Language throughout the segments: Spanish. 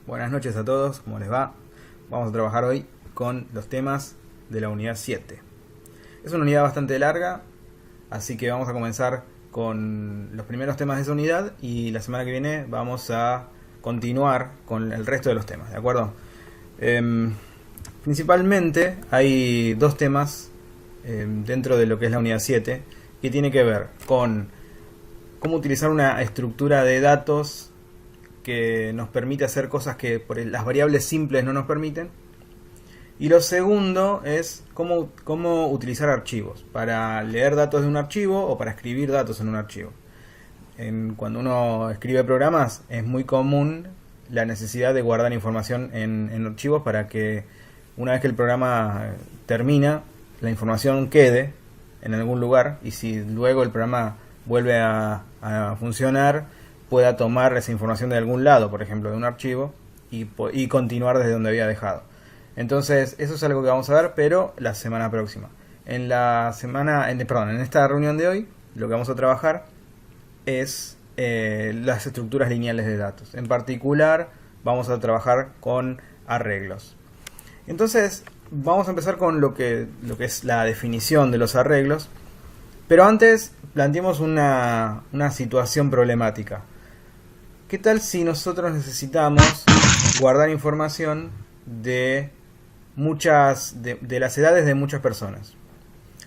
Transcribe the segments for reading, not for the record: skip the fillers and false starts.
Buenas noches a todos, ¿cómo les va? Vamos a trabajar hoy con los temas de la unidad 7. Es una unidad bastante larga, así que vamos a comenzar con los primeros temas de esa unidad y la semana que viene vamos a continuar con el resto de los temas, ¿de acuerdo? Principalmente hay dos temas dentro de lo que es la unidad 7 que tiene que ver con cómo utilizar una estructura de datos que nos permite hacer cosas que por las variables simples no nos permiten. Y lo segundo es cómo utilizar archivos para leer datos de un archivo o para escribir datos en un archivo. Cuando uno escribe programas es muy común la necesidad de guardar información en archivos para que una vez que el programa termina, la información quede en algún lugar y si luego el programa vuelve a funcionar, pueda tomar esa información de algún lado, por ejemplo de un archivo, y continuar desde donde había dejado. Entonces eso es algo que vamos a ver, pero la semana próxima. En esta reunión de hoy lo que vamos a trabajar es las estructuras lineales de datos. En particular vamos a trabajar con arreglos. Entonces vamos a empezar con lo que es la definición de los arreglos, pero antes planteemos una situación problemática. ¿Qué tal si nosotros necesitamos guardar información de las edades de muchas personas?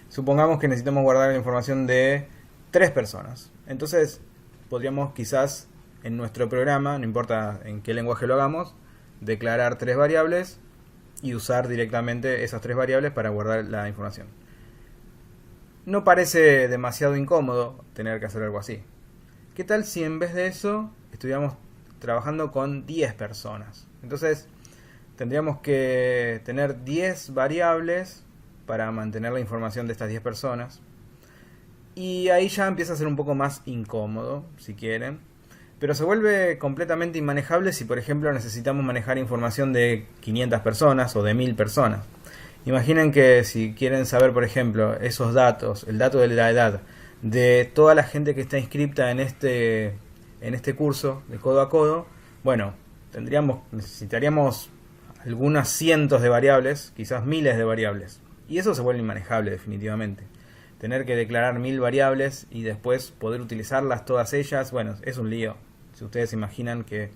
Supongamos que necesitamos guardar la información de 3 personas. Entonces podríamos quizás en nuestro programa, no importa en qué lenguaje lo hagamos, declarar 3 variables y usar directamente esas 3 variables para guardar la información. No parece demasiado incómodo tener que hacer algo así. ¿Qué tal si en vez de eso estuviéramos trabajando con 10 personas? Entonces tendríamos que tener 10 variables para mantener la información de estas 10 personas. Y ahí ya empieza a ser un poco más incómodo, si quieren. Pero se vuelve completamente inmanejable si, por ejemplo, necesitamos manejar información de 500 personas o de 1000 personas. Imaginen que si quieren saber, por ejemplo, esos datos, el dato de la edad de toda la gente que está inscripta en este curso de codo a codo, bueno, necesitaríamos algunas cientos de variables, quizás miles de variables. Y eso se vuelve inmanejable definitivamente. Tener que declarar 1000 variables y después poder utilizarlas todas ellas, bueno, es un lío. Si ustedes imaginan que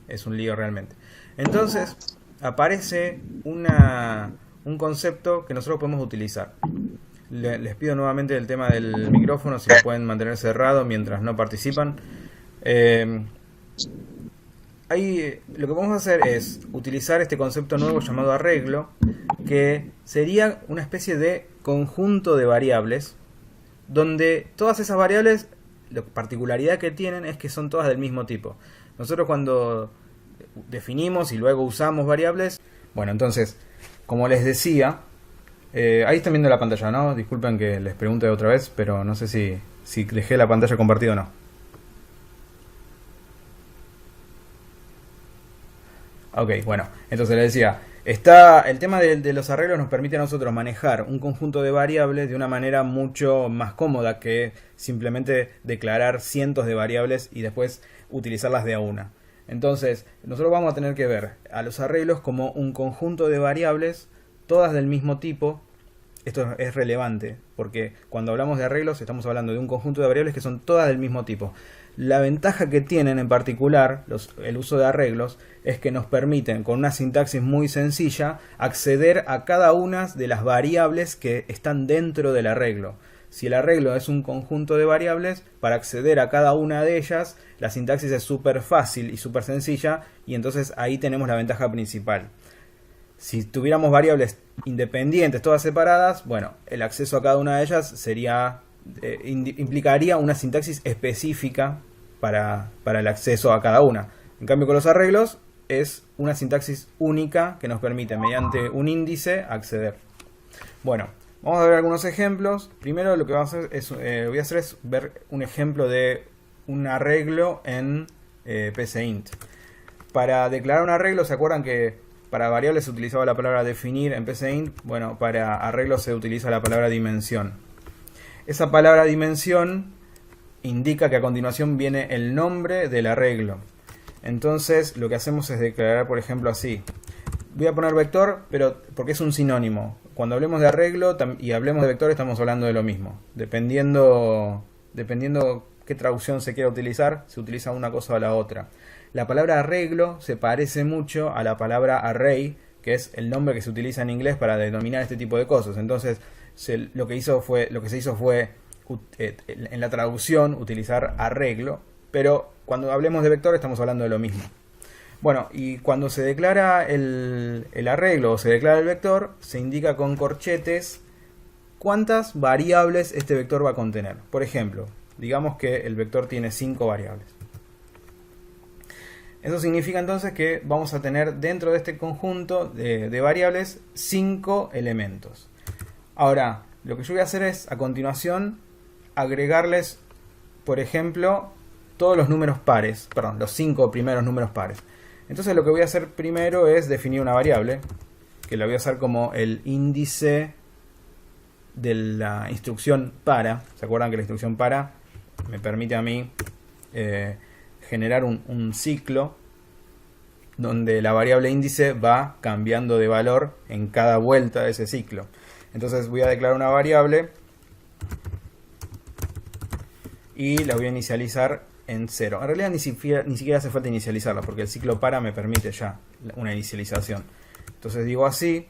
es un lío realmente. Entonces aparece un concepto que nosotros podemos utilizar. Les pido nuevamente el tema del micrófono, si lo pueden mantener cerrado mientras no participan. Ahí lo que podemos hacer es utilizar este concepto nuevo llamado arreglo, que sería una especie de conjunto de variables, donde todas esas variables, la particularidad que tienen es que son todas del mismo tipo. Nosotros cuando definimos y luego usamos variables, bueno, entonces, como les decía, ahí están viendo la pantalla, ¿no? Disculpen que les pregunte otra vez, pero no sé si dejé la pantalla compartida o no. Ok, bueno, entonces les decía, el tema de los arreglos nos permite a nosotros manejar un conjunto de variables de una manera mucho más cómoda que simplemente declarar cientos de variables y después utilizarlas de a una. Entonces, nosotros vamos a tener que ver a los arreglos como un conjunto de variables, todas del mismo tipo. Esto es relevante, porque cuando hablamos de arreglos estamos hablando de un conjunto de variables que son todas del mismo tipo. La ventaja que tienen en particular el uso de arreglos es que nos permiten, con una sintaxis muy sencilla, acceder a cada una de las variables que están dentro del arreglo. Si el arreglo es un conjunto de variables, para acceder a cada una de ellas, la sintaxis es súper fácil y súper sencilla, y entonces ahí tenemos la ventaja principal. Si tuviéramos variables independientes, todas separadas, bueno, el acceso a cada una de ellas implicaría una sintaxis específica para el acceso a cada una. En cambio, con los arreglos es una sintaxis única que nos permite, mediante un índice, acceder. Bueno, vamos a ver algunos ejemplos. Primero lo que voy a hacer es ver un ejemplo de un arreglo en PCInt. Para declarar un arreglo, ¿se acuerdan que para variables se utilizaba la palabra definir en PCInt? Bueno, para arreglos se utiliza la palabra dimensión. Esa palabra dimensión indica que a continuación viene el nombre del arreglo. Entonces lo que hacemos es declarar, por ejemplo, así. Voy a poner vector, pero porque es un sinónimo. Cuando hablemos de arreglo y hablemos de vector estamos hablando de lo mismo. Dependiendo qué traducción se quiera utilizar, se utiliza una cosa o la otra. La palabra arreglo se parece mucho a la palabra array, que es el nombre que se utiliza en inglés para denominar este tipo de cosas. Entonces lo que se hizo fue en la traducción utilizar arreglo, pero cuando hablemos de vector estamos hablando de lo mismo. Bueno, y cuando se declara el arreglo o se declara el vector, se indica con corchetes cuántas variables este vector va a contener. Por ejemplo, digamos que el vector tiene 5 variables. Eso significa entonces que vamos a tener dentro de este conjunto de variables 5 elementos. Ahora, lo que yo voy a hacer es, a continuación, agregarles, por ejemplo, todos los números pares, perdón, los 5 primeros números pares. Entonces lo que voy a hacer primero es definir una variable, que la voy a usar como el índice de la instrucción para. ¿Se acuerdan que la instrucción para me permite a mí generar un ciclo donde la variable índice va cambiando de valor en cada vuelta de ese ciclo? Entonces voy a declarar una variable y la voy a inicializar en 0. En realidad ni siquiera hace falta inicializarla, porque el ciclo para me permite ya una inicialización. Entonces digo así,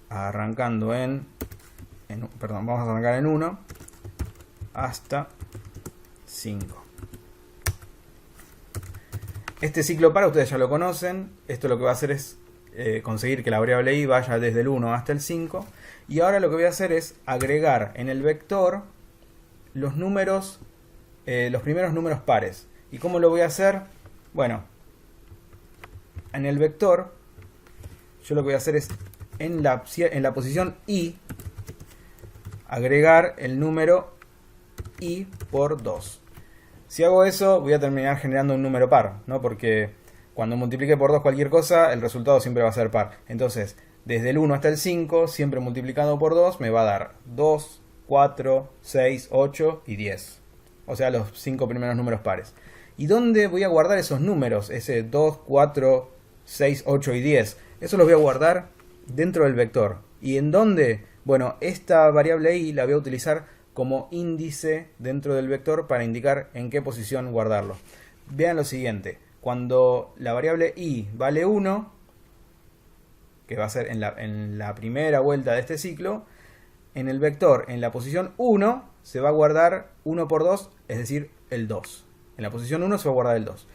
arrancando vamos a arrancar en 1 hasta 5. Este ciclo para ustedes ya lo conocen. Esto lo que va a hacer es conseguir que la variable i vaya desde el 1 hasta el 5. Y ahora lo que voy a hacer es agregar en el vector los números, los primeros números pares. ¿Y cómo lo voy a hacer? Bueno, en el vector yo lo que voy a hacer es en la posición i agregar el número i por 2. Si hago eso voy a terminar generando un número par, ¿no? Porque cuando multiplique por 2 cualquier cosa, el resultado siempre va a ser par. Entonces, desde el 1 hasta el 5, siempre multiplicado por 2, me va a dar 2, 4, 6, 8 y 10. O sea, los 5 primeros números pares. ¿Y dónde voy a guardar esos números? Ese 2, 4, 6, 8 y 10. Eso los voy a guardar dentro del vector. ¿Y en dónde? Bueno, esta variable i la voy a utilizar como índice dentro del vector para indicar en qué posición guardarlo. Vean lo siguiente. Cuando la variable i vale 1, que va a ser en la primera vuelta de este ciclo, en el vector, en la posición 1, se va a guardar 1 por 2, es decir, el 2. En la posición 1 se va a guardar el 2.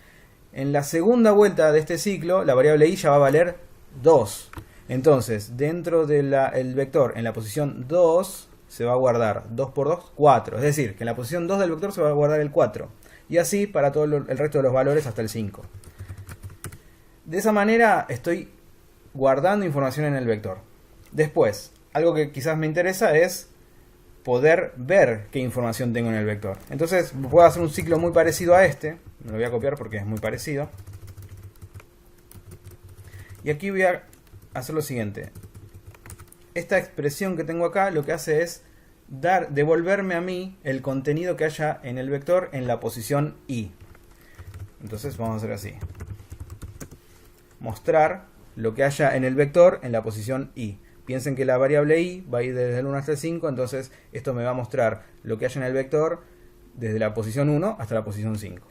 En la segunda vuelta de este ciclo, la variable i ya va a valer 2. Entonces, dentro del vector, en la posición 2, se va a guardar 2 por 2, 4. Es decir, que en la posición 2 del vector se va a guardar el 4. Y así para todo el resto de los valores hasta el 5. De esa manera estoy guardando información en el vector. Después, algo que quizás me interesa es poder ver qué información tengo en el vector. Entonces puedo hacer un ciclo muy parecido a este. Me lo voy a copiar porque es muy parecido. Y aquí voy a hacer lo siguiente. Esta expresión que tengo acá lo que hace es devolverme a mí el contenido que haya en el vector en la posición i. Entonces vamos a hacer así. Mostrar lo que haya en el vector en la posición i. Piensen que la variable i va a ir desde el 1 hasta el 5, entonces esto me va a mostrar lo que haya en el vector desde la posición 1 hasta la posición 5.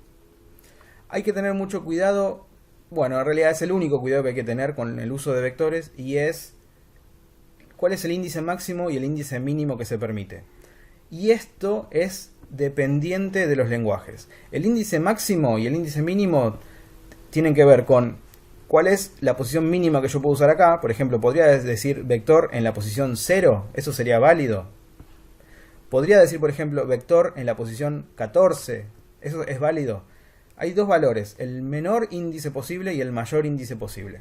Hay que tener mucho cuidado, bueno, en realidad es el único cuidado que hay que tener con el uso de vectores, y es cuál es el índice máximo y el índice mínimo que se permite. Y esto es dependiente de los lenguajes. El índice máximo y el índice mínimo tienen que ver con cuál es la posición mínima que yo puedo usar acá. Por ejemplo, podría decir vector en la posición 0, eso sería válido. Podría decir, por ejemplo, vector en la posición 14, eso es válido. Hay dos valores, el menor índice posible y el mayor índice posible.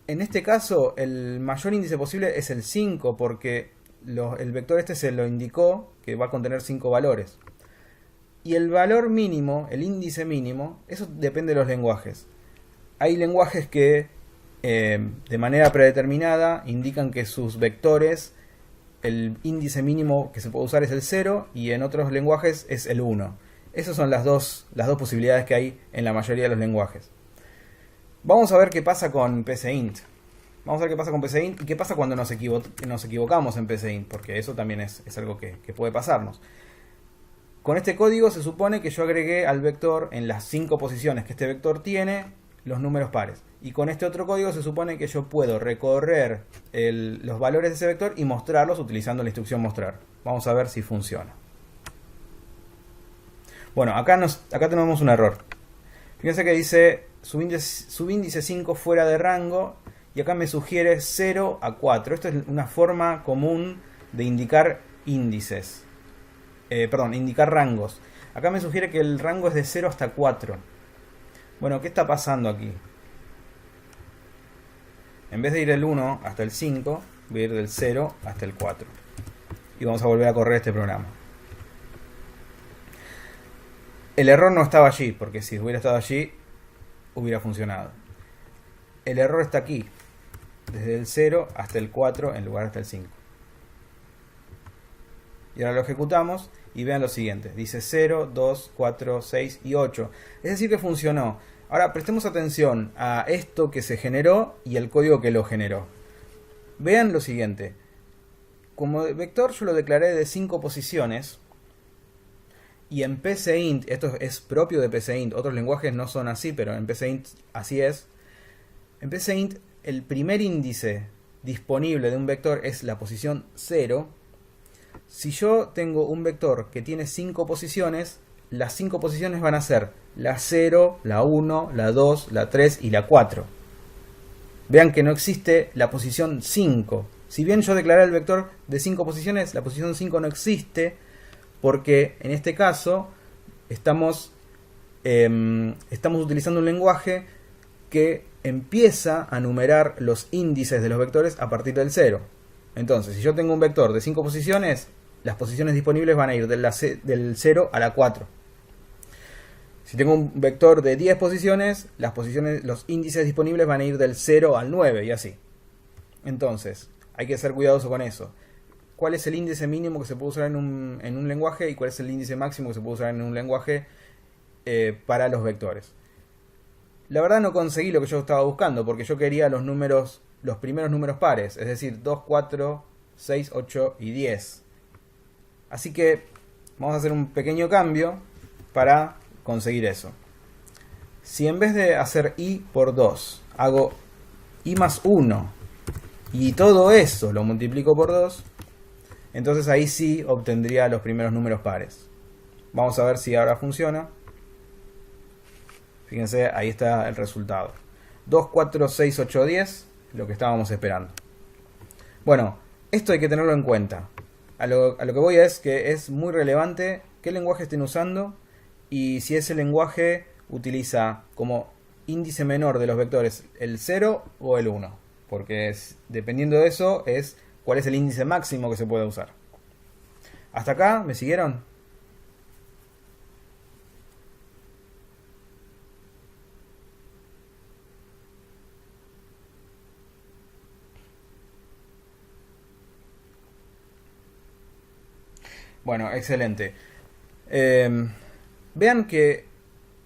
En este caso, el mayor índice posible es el 5, porque el vector este se lo indicó que va a contener 5 valores. Y el valor mínimo, el índice mínimo, eso depende de los lenguajes. Hay lenguajes que de manera predeterminada indican que sus vectores, el índice mínimo que se puede usar es el 0, y en otros lenguajes es el 1. Esas son las dos posibilidades que hay en la mayoría de los lenguajes. Vamos a ver qué pasa con PCInt. Vamos a ver qué pasa con PCInt y qué pasa cuando nos equivocamos en PCInt, porque eso también es algo que puede pasarnos. Con este código se supone que yo agregué al vector en las 5 posiciones que este vector tiene los números pares. Y con este otro código se supone que yo puedo recorrer los valores de ese vector y mostrarlos utilizando la instrucción mostrar. Vamos a ver si funciona. Bueno, acá tenemos un error. Fíjense que dice subíndice 5 fuera de rango y acá me sugiere 0 a 4. Esto es una forma común de indicar índices. Indicar rangos. Acá me sugiere que el rango es de 0 hasta 4. Bueno, ¿qué está pasando aquí? En vez de ir del 1 hasta el 5, voy a ir del 0 hasta el 4. Y vamos a volver a correr este programa. El error no estaba allí, porque si hubiera estado allí, hubiera funcionado. El error está aquí, desde el 0 hasta el 4 en lugar hasta el 5. Y ahora lo ejecutamos y vean lo siguiente. Dice 0, 2, 4, 6 y 8. Es decir que funcionó. Ahora prestemos atención a esto que se generó y el código que lo generó. Vean lo siguiente. Como vector yo lo declaré de 5 posiciones. Y en PCInt, esto es propio de PCInt, otros lenguajes no son así, pero en PCInt así es. En PCInt el primer índice disponible de un vector es la posición 0. Si yo tengo un vector que tiene 5 posiciones, las 5 posiciones van a ser la 0, la 1, la 2, la 3 y la 4. Vean que no existe la posición 5. Si bien yo declaré el vector de 5 posiciones, la posición 5 no existe porque en este caso estamos utilizando un lenguaje que empieza a numerar los índices de los vectores a partir del 0. Entonces, si yo tengo un vector de 5 posiciones, las posiciones disponibles van a ir del 0 a la 4. Si tengo un vector de 10 posiciones, los índices disponibles van a ir del 0 al 9 y así. Entonces, hay que ser cuidadoso con eso. ¿Cuál es el índice mínimo que se puede usar en un lenguaje y cuál es el índice máximo que se puede usar en un lenguaje para los vectores? La verdad no conseguí lo que yo estaba buscando porque yo quería los primeros números pares, es decir, 2, 4, 6, 8 y 10. Así que vamos a hacer un pequeño cambio para conseguir eso. Si en vez de hacer i por 2 hago i más 1 y todo eso lo multiplico por 2, entonces ahí sí obtendría los primeros números pares. Vamos a ver si ahora funciona. Fíjense, ahí está el resultado. 2, 4, 6, 8, 10, lo que estábamos esperando. Bueno, esto hay que tenerlo en cuenta. A lo que voy es que es muy relevante qué lenguaje estén usando y si ese lenguaje utiliza como índice menor de los vectores el 0 o el 1. Porque dependiendo de eso es cuál es el índice máximo que se puede usar. ¿Hasta acá? ¿Me siguieron? Bueno, excelente. Vean que,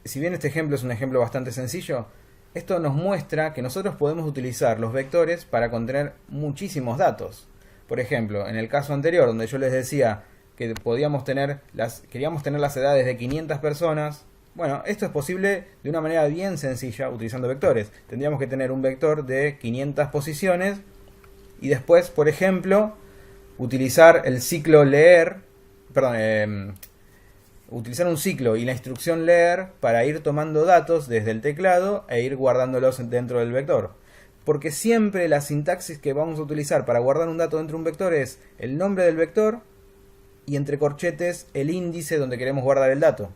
si bien este ejemplo es un ejemplo bastante sencillo, esto nos muestra que nosotros podemos utilizar los vectores para contener muchísimos datos. Por ejemplo, en el caso anterior, donde yo les decía que queríamos tener las edades de 500 personas, bueno, esto es posible de una manera bien sencilla utilizando vectores. Tendríamos que tener un vector de 500 posiciones y después, por ejemplo, utilizar el ciclo utilizar un ciclo y la instrucción leer para ir tomando datos desde el teclado e ir guardándolos dentro del vector. Porque siempre la sintaxis que vamos a utilizar para guardar un dato dentro de un vector es el nombre del vector y entre corchetes el índice donde queremos guardar el dato.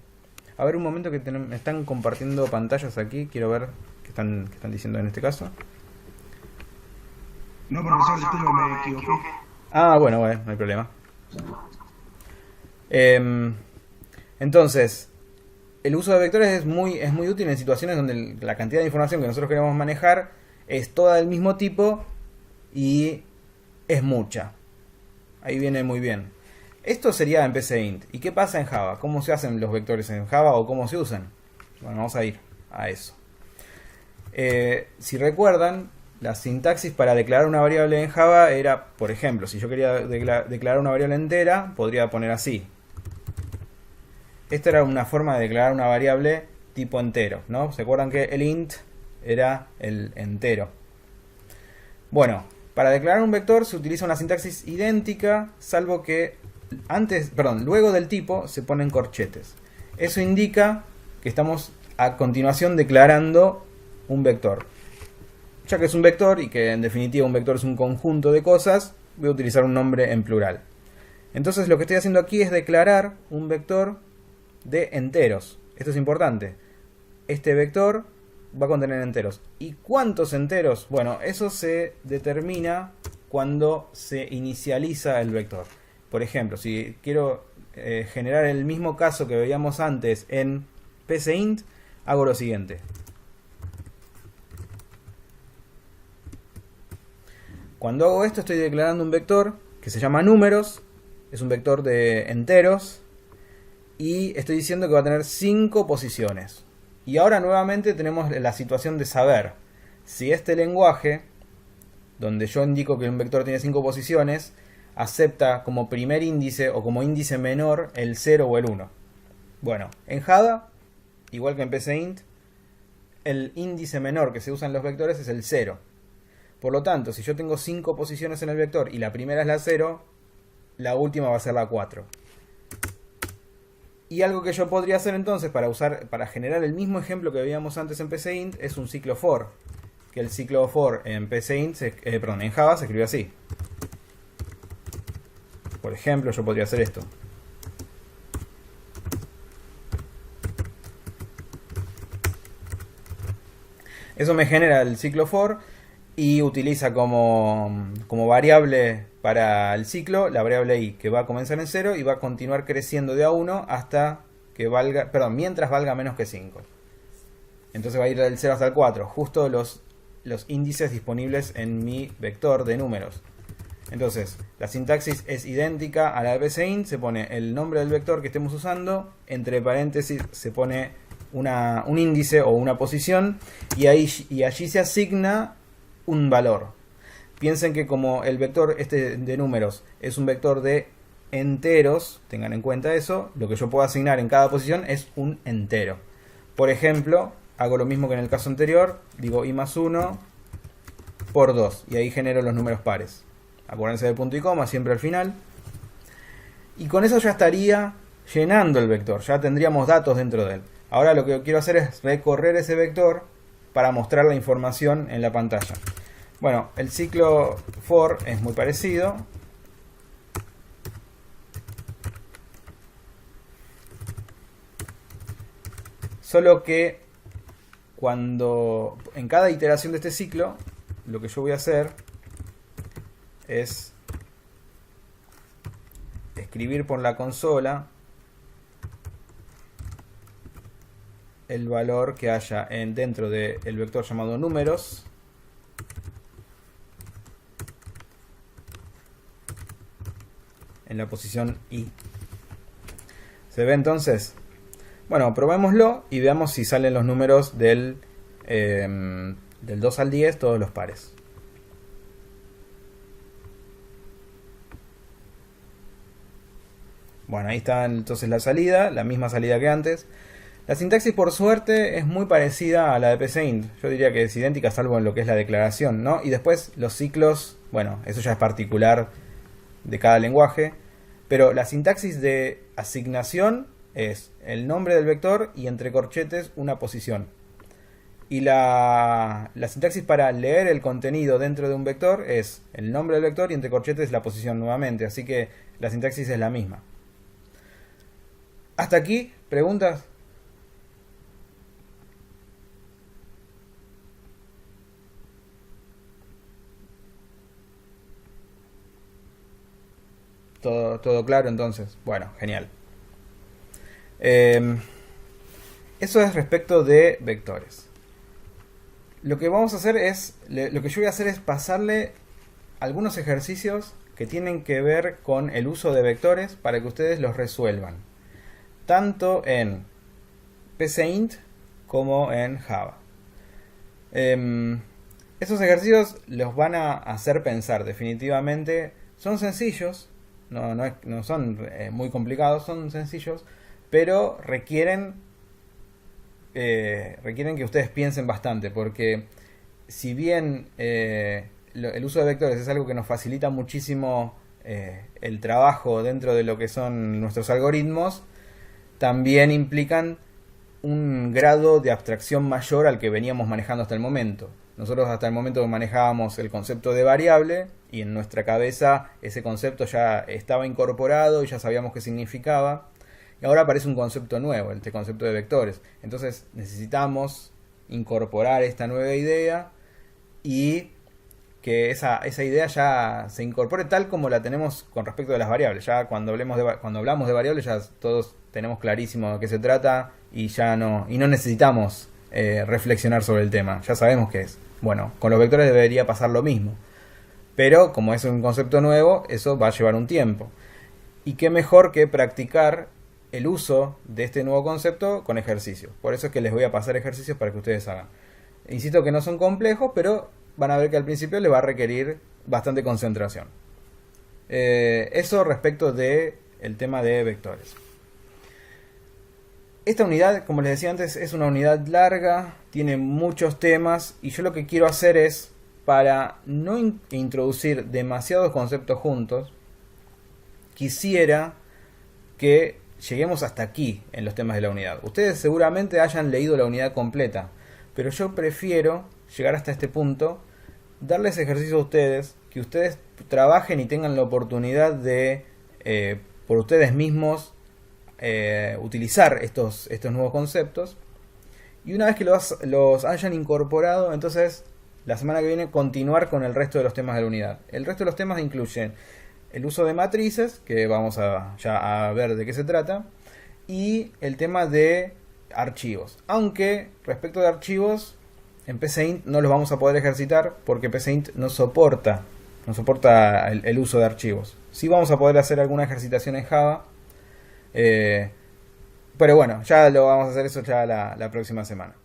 A ver un momento que me están compartiendo pantallas aquí, quiero ver qué están diciendo en este caso. No, profesor, disculpe, me equivoqué. Ah, bueno, no hay problema. Entonces, el uso de vectores es muy útil en situaciones donde la cantidad de información que nosotros queremos manejar es toda del mismo tipo y es mucha. Ahí viene muy bien. Esto sería en PCInt. ¿Y qué pasa en Java? ¿Cómo se hacen los vectores en Java o cómo se usan? Bueno, vamos a ir a eso. Si recuerdan, la sintaxis para declarar una variable en Java era, por ejemplo, si yo quería declarar una variable entera, podría poner así. Esta era una forma de declarar una variable tipo entero, ¿no? ¿Se acuerdan que el int era el entero? Bueno, para declarar un vector se utiliza una sintaxis idéntica, salvo que luego del tipo se ponen corchetes. Eso indica que estamos a continuación declarando un vector. Ya que es un vector y que en definitiva un vector es un conjunto de cosas, voy a utilizar un nombre en plural. Entonces lo que estoy haciendo aquí es declarar un vector de enteros. Esto es importante. Este vector va a contener enteros. ¿Y cuántos enteros? Bueno, eso se determina cuando se inicializa el vector. Por ejemplo, si quiero generar el mismo caso que veíamos antes en PCInt, hago lo siguiente. Cuando hago esto estoy declarando un vector que se llama números. Es un vector de enteros. Y estoy diciendo que va a tener 5 posiciones. Y ahora nuevamente tenemos la situación de saber si este lenguaje, donde yo indico que un vector tiene 5 posiciones, acepta como primer índice o como índice menor el 0 o el 1. Bueno, en Java, igual que en PCInt, el índice menor que se usa en los vectores es el 0. Por lo tanto, si yo tengo 5 posiciones en el vector y la primera es la 0, la última va a ser la 4. Y algo que yo podría hacer entonces para generar el mismo ejemplo que veíamos antes en PCInt es un ciclo for. Que el ciclo for en PCInt, en Java se escribe así. Por ejemplo, yo podría hacer esto. Eso me genera el ciclo for y utiliza como variable para el ciclo la variable i, que va a comenzar en 0 y va a continuar creciendo de a 1 hasta que valga, mientras valga menos que 5. Entonces va a ir del 0 hasta el 4, justo los índices disponibles en mi vector de números. Entonces, la sintaxis es idéntica a la de PCInt, se pone el nombre del vector que estemos usando, entre paréntesis se pone un índice o una posición y allí se asigna un valor. Piensen que como el vector este de números es un vector de enteros, tengan en cuenta eso, lo que yo puedo asignar en cada posición es un entero. Por ejemplo, hago lo mismo que en el caso anterior, digo i más 1 por 2 y ahí genero los números pares. Acuérdense del punto y coma siempre al final. Y con eso ya estaría llenando el vector, ya tendríamos datos dentro de él. Ahora lo que quiero hacer es recorrer ese vector para mostrar la información en la pantalla. Bueno, el ciclo for es muy parecido. Solo que en cada iteración de este ciclo, lo que yo voy a hacer es escribir por la consola el valor que haya dentro del vector llamado números en la posición i. ¿Se ve entonces? Bueno, probémoslo y veamos si salen los números del 2 al 10, todos los pares. Bueno, ahí está entonces la salida, la misma salida que antes. La sintaxis, por suerte, es muy parecida a la de PCInt. Yo diría que es idéntica, salvo en lo que es la declaración, ¿no? Y después los ciclos, bueno, eso ya es particular de cada lenguaje. Pero la sintaxis de asignación es el nombre del vector y entre corchetes una posición. Y la sintaxis para leer el contenido dentro de un vector es el nombre del vector y entre corchetes la posición nuevamente. Así que la sintaxis es la misma. ¿Hasta aquí? ¿Preguntas? Todo claro entonces. Bueno, genial. Eso es respecto de vectores. Lo que vamos a hacer es, lo que yo voy a hacer es pasarle algunos ejercicios que tienen que ver con el uso de vectores para que ustedes los resuelvan, tanto en PCInt como en Java. Estos ejercicios los van a hacer pensar definitivamente. Son sencillos, no son muy complicados, son sencillos, pero requieren que ustedes piensen bastante, porque si bien el uso de vectores es algo que nos facilita muchísimo el trabajo dentro de lo que son nuestros algoritmos, también implican un grado de abstracción mayor al que veníamos manejando hasta el momento. Nosotros hasta el momento manejábamos el concepto de variable y en nuestra cabeza ese concepto ya estaba incorporado y ya sabíamos qué significaba. Y ahora aparece un concepto nuevo, este concepto de vectores. Entonces necesitamos incorporar esta nueva idea y que esa idea ya se incorpore tal como la tenemos con respecto de las variables. Ya cuando hablamos de variables ya todos tenemos clarísimo de qué se trata y no necesitamos reflexionar sobre el tema. Ya sabemos qué es. Bueno, con los vectores debería pasar lo mismo. Pero como es un concepto nuevo, eso va a llevar un tiempo. Y qué mejor que practicar el uso de este nuevo concepto con ejercicios. Por eso es que les voy a pasar ejercicios para que ustedes hagan. Insisto que no son complejos, pero van a ver que al principio les va a requerir bastante concentración. Eso respecto del tema de vectores. Esta unidad, como les decía antes, es una unidad larga, tiene muchos temas y yo lo que quiero hacer es, para no introducir demasiados conceptos juntos, quisiera que lleguemos hasta aquí en los temas de la unidad. Ustedes seguramente hayan leído la unidad completa, pero yo prefiero llegar hasta este punto, darles ejercicio a ustedes, que ustedes trabajen y tengan la oportunidad de, por ustedes mismos, utilizar estos nuevos conceptos, y una vez que los hayan incorporado, entonces la semana que viene continuar con el resto de los temas de la unidad. El resto de los temas incluyen el uso de matrices, que vamos ya a ver de qué se trata, y el tema de archivos, aunque respecto de archivos en PCInt no los vamos a poder ejercitar porque PCInt no soporta el uso de archivos. Sí vamos a poder hacer alguna ejercitación en Java, pero bueno, ya lo vamos a hacer eso ya la próxima semana.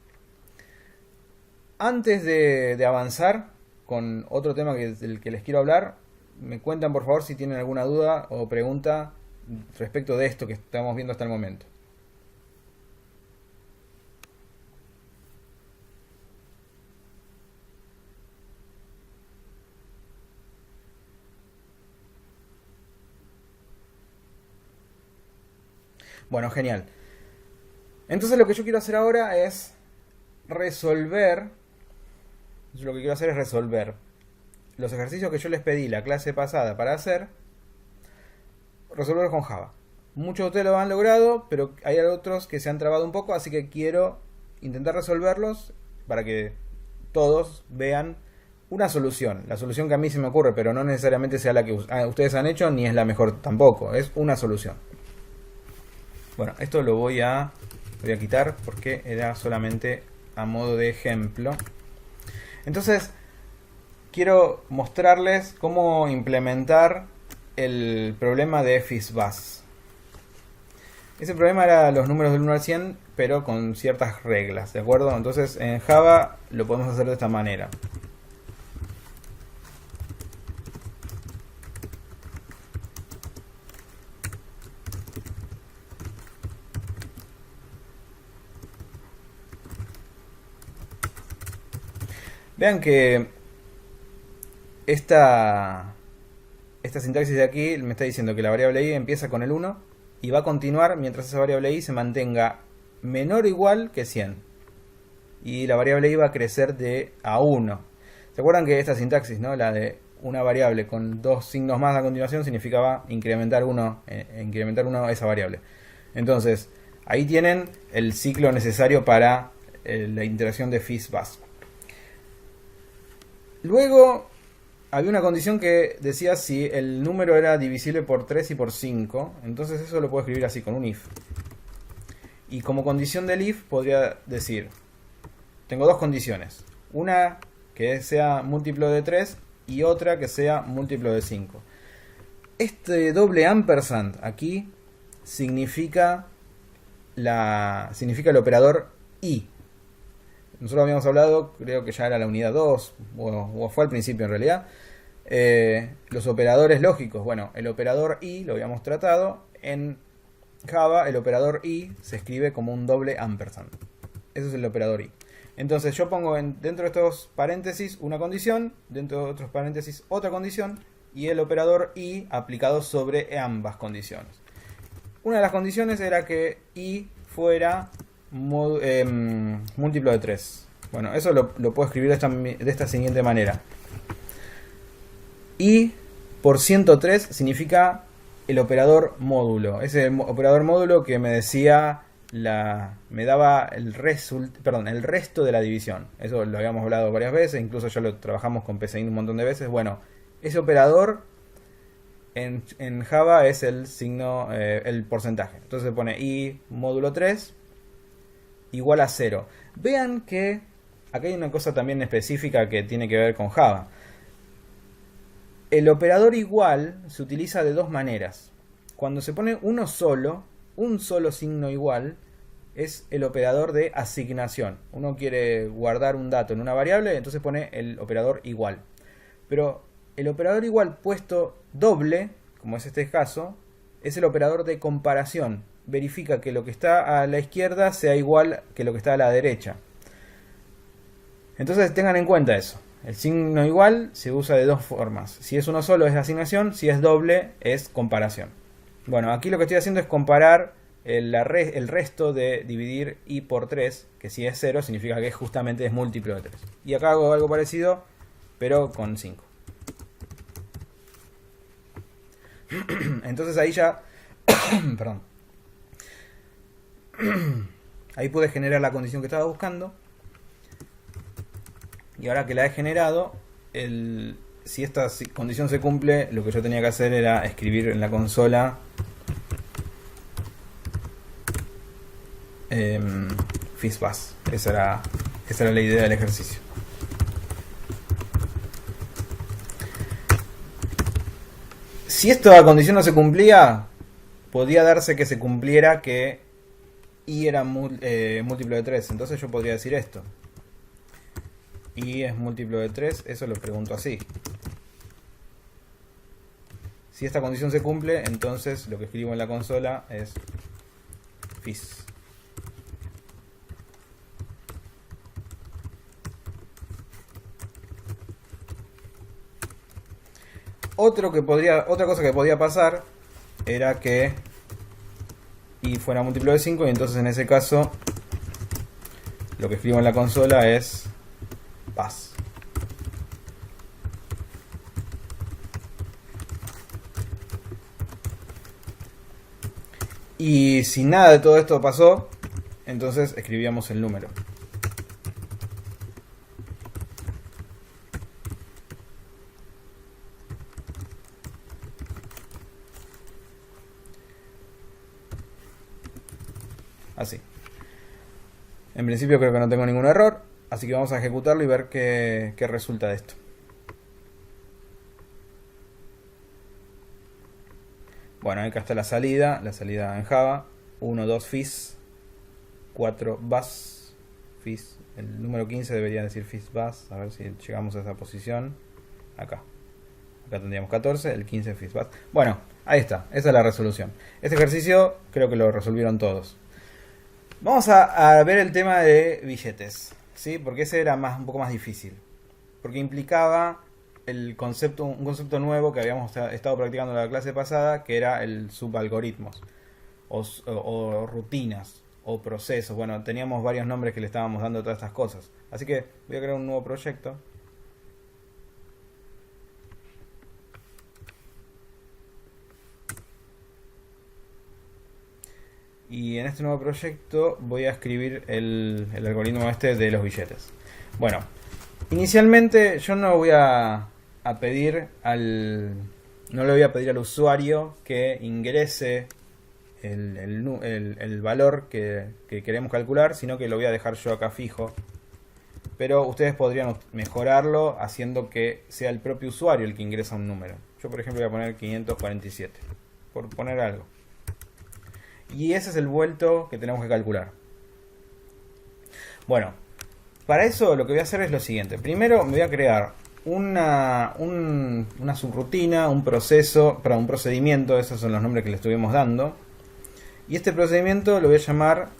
Antes de avanzar con otro tema del que les quiero hablar, me cuentan por favor si tienen alguna duda o pregunta respecto de esto que estamos viendo hasta el momento. Bueno, genial. Entonces lo que yo quiero hacer ahora es resolver los ejercicios que yo les pedí la clase pasada para hacer, resolverlos con Java. Muchos de ustedes lo han logrado, pero hay otros que se han trabado un poco, así que quiero intentar resolverlos para que todos vean una solución. La solución que a mí se me ocurre, pero no necesariamente sea la que ustedes han hecho, ni es la mejor tampoco. Es una solución. Bueno, esto lo voy a quitar porque era solamente a modo de ejemplo. Entonces, quiero mostrarles cómo implementar el problema de FizzBuzz. Ese problema era los números del 1 al 100, pero con ciertas reglas, ¿de acuerdo? Entonces, en Java lo podemos hacer de esta manera. Vean que esta sintaxis de aquí me está diciendo que la variable i empieza con el 1 y va a continuar mientras esa variable i se mantenga menor o igual que 100. Y la variable i va a crecer a 1. ¿Se acuerdan que esta sintaxis, ¿no? La de una variable con dos signos más a continuación, significaba incrementar 1 esa variable? Entonces, ahí tienen el ciclo necesario para la interacción de FizzBuzz. Luego había una condición que decía si el número era divisible por 3 y por 5. Entonces eso lo puedo escribir así con un if. Y como condición del if podría decir, tengo dos condiciones. Una que sea múltiplo de 3 y otra que sea múltiplo de 5. Este doble ampersand aquí significa el operador y. Nosotros habíamos hablado, creo que ya era la unidad 2, o fue al principio en realidad, los operadores lógicos. Bueno, el operador y lo habíamos tratado. En Java el operador y se escribe como un doble ampersand. Eso es el operador y. Entonces yo pongo dentro de estos paréntesis una condición, dentro de otros paréntesis otra condición, y el operador y aplicado sobre ambas condiciones. Una de las condiciones era que y fuera múltiplo de 3. Bueno, eso lo puedo escribir de esta siguiente manera. Y por 103 significa el operador módulo. Es el operador módulo que me decía me daba el resto de la división. Eso lo habíamos hablado varias veces, incluso ya lo trabajamos con PSeInt un montón de veces. Bueno, ese operador en Java es el signo, el porcentaje. Entonces se pone i módulo 3 igual a 0. Vean que acá hay una cosa también específica que tiene que ver con Java. El operador igual se utiliza de dos maneras. Cuando se pone un solo signo igual, es el operador de asignación. Uno quiere guardar un dato en una variable, entonces pone el operador igual. Pero el operador igual puesto doble, como es este caso, es el operador de comparación. Verifica que lo que está a la izquierda sea igual que lo que está a la derecha. Entonces tengan en cuenta eso. El signo igual se usa de dos formas. Si es uno solo es asignación, si es doble es comparación. Bueno, aquí lo que estoy haciendo es comparar el resto de dividir i por 3, que si es 0 significa que justamente es múltiplo de 3. Y acá hago algo parecido, pero con 5. Entonces ahí ya... perdón. Ahí pude generar la condición que estaba buscando. Y ahora que la he generado, si esta condición se cumple, lo que yo tenía que hacer era escribir en la consola FizzBuzz. Esa era la idea del ejercicio. Si esta condición no se cumplía, podía darse que se cumpliera que i era múltiplo de 3. Entonces yo podría decir esto. I es múltiplo de 3, eso lo pregunto así. Si esta condición se cumple, entonces lo que escribo en la consola es fizz. Otra cosa que podía pasar era que i fuera múltiplo de 5, y entonces en ese caso lo que escribo en la consola es paz. Y si nada de todo esto pasó, entonces escribíamos el número. Así. En principio creo que no tengo ningún error, así que vamos a ejecutarlo y ver qué resulta de esto. Bueno, acá está la salida en Java. 1, 2 fizz, 4 buzz, fizz. El número 15 debería decir FizzBuzz. A ver si llegamos a esa posición. Acá tendríamos 14, el 15 FizzBuzz. Bueno, ahí está, esa es la resolución. Este ejercicio creo que lo resolvieron todos. Vamos a ver el tema de billetes, ¿sí? Porque ese era un poco más difícil. Porque implicaba un concepto nuevo que habíamos estado practicando en la clase pasada, que era el subalgoritmos, o rutinas, o procesos. Bueno, teníamos varios nombres que le estábamos dando a todas estas cosas. Así que voy a crear un nuevo proyecto. Y en este nuevo proyecto voy a escribir el algoritmo este de los billetes. Bueno, inicialmente yo no voy a pedir no le voy a pedir al usuario que ingrese el valor que queremos calcular, sino que lo voy a dejar yo acá fijo. Pero ustedes podrían mejorarlo haciendo que sea el propio usuario el que ingresa un número. Yo por ejemplo voy a poner 547, por poner algo. Y ese es el vuelto que tenemos que calcular. Bueno, para eso lo que voy a hacer es lo siguiente. Primero me voy a crear una subrutina, un proceso, para un procedimiento, esos son los nombres que le estuvimos dando. Y este procedimiento lo voy a llamar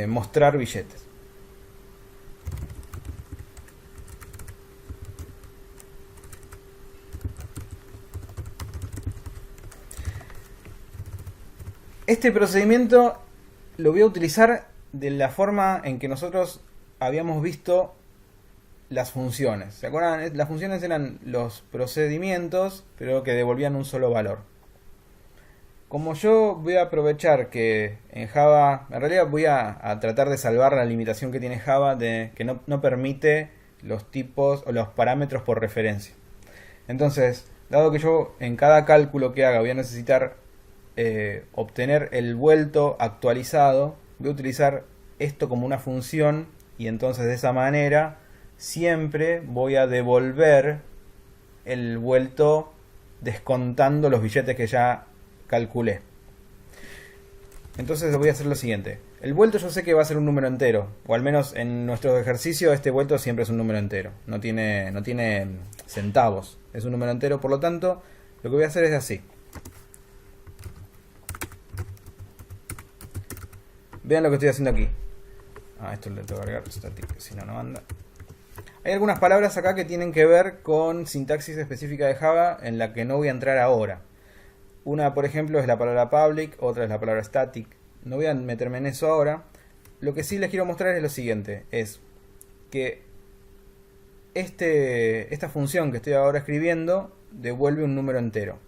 mostrar billetes. Este procedimiento lo voy a utilizar de la forma en que nosotros habíamos visto las funciones. ¿Se acuerdan? Las funciones eran los procedimientos, pero que devolvían un solo valor. Como yo voy a aprovechar que en Java, en realidad voy a tratar de salvar la limitación que tiene Java de que no permite los tipos o los parámetros por referencia. Entonces, dado que yo en cada cálculo que haga voy a necesitar obtener el vuelto actualizado, voy a utilizar esto como una función y entonces de esa manera siempre voy a devolver el vuelto descontando los billetes que ya calculé. Entonces voy a hacer lo siguiente. El vuelto yo sé que va a ser un número entero, o al menos en nuestro ejercicio este vuelto siempre es un número entero, no tiene centavos, es un número entero, por lo tanto lo que voy a hacer es así. Vean lo que estoy haciendo aquí. Esto le tengo que agregar static, si no, no anda. Hay algunas palabras acá que tienen que ver con sintaxis específica de Java en la que no voy a entrar ahora. Una, por ejemplo, es la palabra public, otra es la palabra static. No voy a meterme en eso ahora. Lo que sí les quiero mostrar es lo siguiente, es que esta función que estoy ahora escribiendo devuelve un número entero.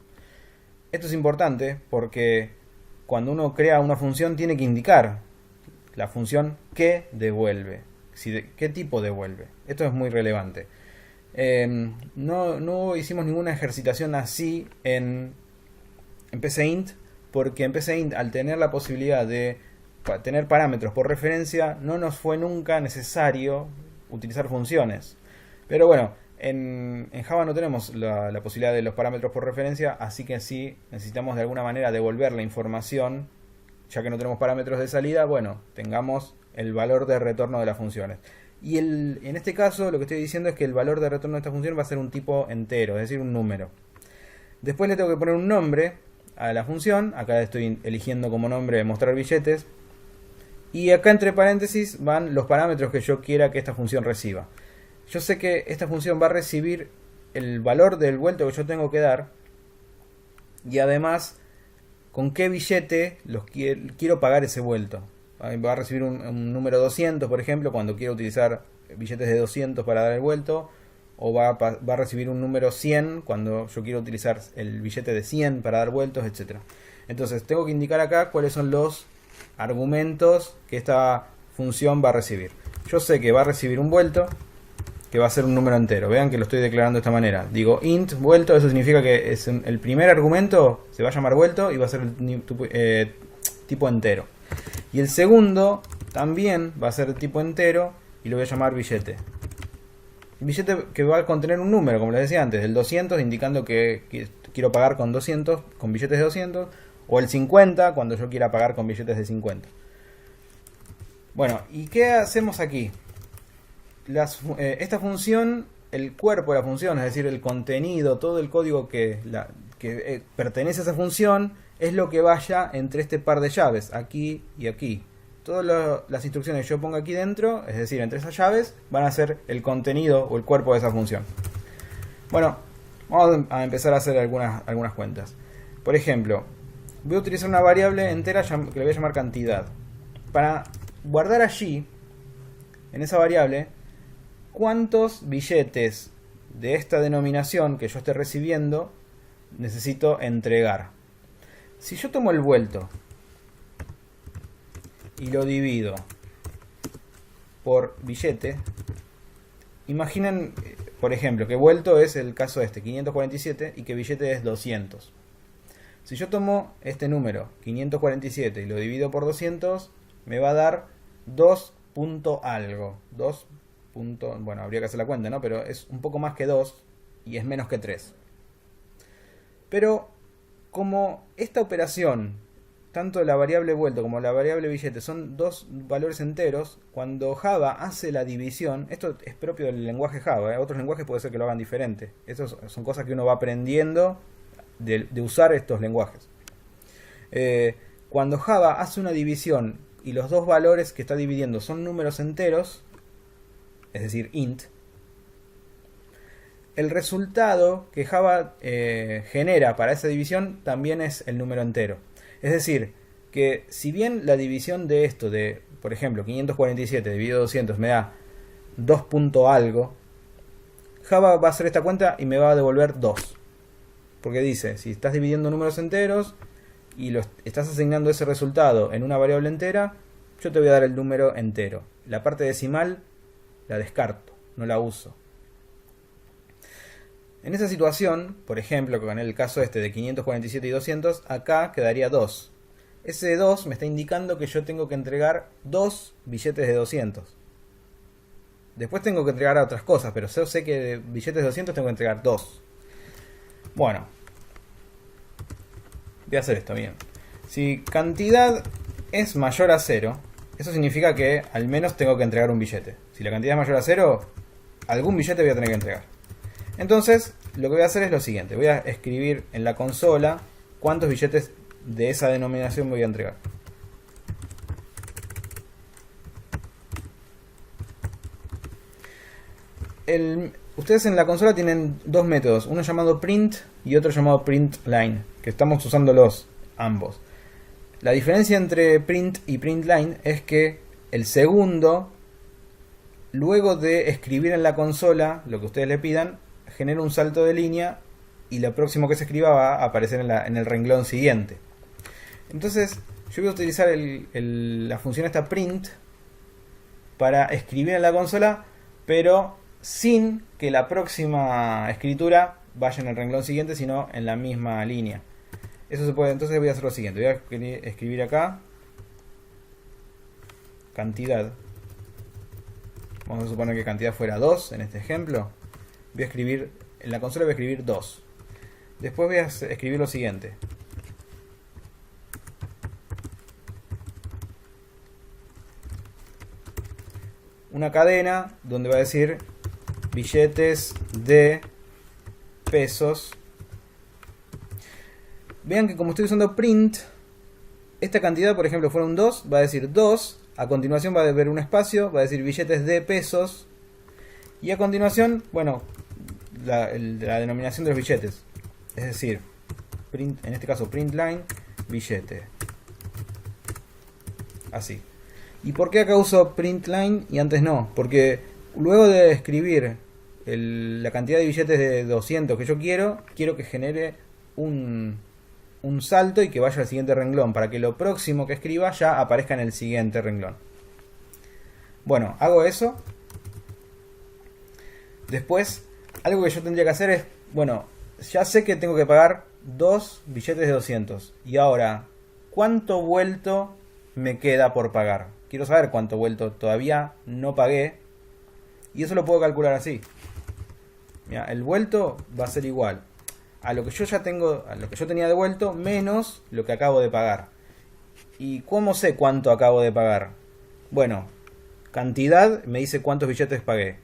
Esto es importante porque cuando uno crea una función tiene que indicar la función que devuelve, qué tipo devuelve. Esto es muy relevante. No hicimos ninguna ejercitación así en PCInt, porque en PCInt, al tener la posibilidad de tener parámetros por referencia, no nos fue nunca necesario utilizar funciones. Pero bueno, en Java no tenemos la posibilidad de los parámetros por referencia, así que sí necesitamos de alguna manera devolver la información. Ya que no tenemos parámetros de salida, bueno, tengamos el valor de retorno de las funciones. Y en este caso lo que estoy diciendo es que el valor de retorno de esta función va a ser un tipo entero, es decir, un número. Después le tengo que poner un nombre a la función. Acá estoy eligiendo como nombre mostrar billetes. Y acá entre paréntesis van los parámetros que yo quiera que esta función reciba. Yo sé que esta función va a recibir el valor del vuelto que yo tengo que dar. Y además con qué billete quiero pagar ese vuelto. Va a recibir un número 200, por ejemplo, cuando quiero utilizar billetes de 200 para dar el vuelto. O va a recibir un número 100 cuando yo quiero utilizar el billete de 100 para dar vueltos, etc. Entonces tengo que indicar acá cuáles son los argumentos que esta función va a recibir. Yo sé que va a recibir un vuelto, que va a ser un número entero. Vean que lo estoy declarando de esta manera. Digo int vuelto, eso significa que es el primer argumento se va a llamar vuelto y va a ser el tipo entero. Y el segundo también va a ser tipo entero y lo voy a llamar billete. Billete que va a contener un número, como les decía antes, el 200 indicando que quiero pagar con 200, con billetes de 200, o el 50 cuando yo quiera pagar con billetes de 50. Bueno, ¿y qué hacemos aquí? Esta función, el cuerpo de la función, es decir, el contenido, todo el código que pertenece a esa función, es lo que vaya entre este par de llaves, aquí y aquí. Todas las instrucciones que yo ponga aquí dentro, es decir, entre esas llaves, van a ser el contenido o el cuerpo de esa función. Bueno, vamos a empezar a hacer algunas cuentas. Por ejemplo, voy a utilizar una variable entera que le voy a llamar cantidad. Para guardar allí, en esa variable, cuántos billetes de esta denominación que yo esté recibiendo necesito entregar. Si yo tomo el vuelto y lo divido por billete, imaginen, por ejemplo, que vuelto es el caso 547, y que billete es 200. Si yo tomo este número, 547, y lo divido por 200, me va a dar 2 punto algo. 2 punto, bueno, habría que hacer la cuenta, ¿no? Pero es un poco más que 2. y es menos que 3. Pero como esta operación, tanto la variable vuelto como la variable billete, son dos valores enteros, cuando Java hace la división, esto es propio del lenguaje Java, otros lenguajes puede ser que lo hagan diferente. Estas son cosas que uno va aprendiendo de usar estos lenguajes. Cuando Java hace una división y los dos valores que está dividiendo son números enteros, es decir, int, el resultado que Java genera para esa división también es el número entero. Es decir, que si bien la división de esto, de por ejemplo 547 dividido 200 me da 2 punto algo, Java va a hacer esta cuenta y me va a devolver 2. Porque dice, si estás dividiendo números enteros y estás asignando ese resultado en una variable entera, yo te voy a dar el número entero. La parte decimal la descarto, no la uso. En esa situación, por ejemplo, con el caso este de 547 y 200, acá quedaría 2. Ese 2 me está indicando que yo tengo que entregar 2 billetes de 200. Después tengo que entregar otras cosas, pero yo sé que de billetes de 200 tengo que entregar 2. Bueno, voy a hacer esto bien. Si cantidad es mayor a 0, eso significa que al menos tengo que entregar un billete. Si la cantidad es mayor a 0, algún billete voy a tener que entregar. Entonces, lo que voy a hacer es lo siguiente. Voy a escribir en la consola cuántos billetes de esa denominación voy a entregar. Ustedes en la consola tienen dos métodos. Uno llamado print y otro llamado printline, que estamos usándolos ambos. La diferencia entre print y printline es que el segundo, luego de escribir en la consola lo que ustedes le pidan, genera un salto de línea y lo próximo que se escriba va a aparecer en el renglón siguiente. Entonces yo voy a utilizar la función esta print para escribir en la consola, pero sin que la próxima escritura vaya en el renglón siguiente, sino en la misma línea. Eso se puede. Entonces voy a hacer lo siguiente. Voy a escribir acá cantidad. Vamos a suponer que cantidad fuera 2 en este ejemplo. Voy a escribir, en la consola voy a escribir 2. Después voy a escribir lo siguiente. Una cadena donde va a decir billetes de pesos. Vean que como estoy usando print, esta cantidad, por ejemplo, fuera un 2, va a decir 2. A continuación va a haber un espacio, va a decir billetes de pesos. Y a continuación, bueno, la denominación de los billetes. Es decir, print, en este caso printline, billete. Así. ¿Y por qué acá uso printline y antes no? Porque luego de escribir la cantidad de billetes de 200 que yo quiero que genere un salto y que vaya al siguiente renglón, para que lo próximo que escriba ya aparezca en el siguiente renglón. Bueno, hago eso. Después, algo que yo tendría que hacer es, bueno, ya sé que tengo que pagar 2 billetes de 200. Y ahora, ¿cuánto vuelto me queda por pagar? Quiero saber cuánto vuelto todavía no pagué. Y eso lo puedo calcular así. Mira, el vuelto va a ser igual a lo que yo ya tengo, a lo que yo tenía de vuelto, menos lo que acabo de pagar. ¿Y cómo sé cuánto acabo de pagar? Bueno, cantidad me dice cuántos billetes pagué.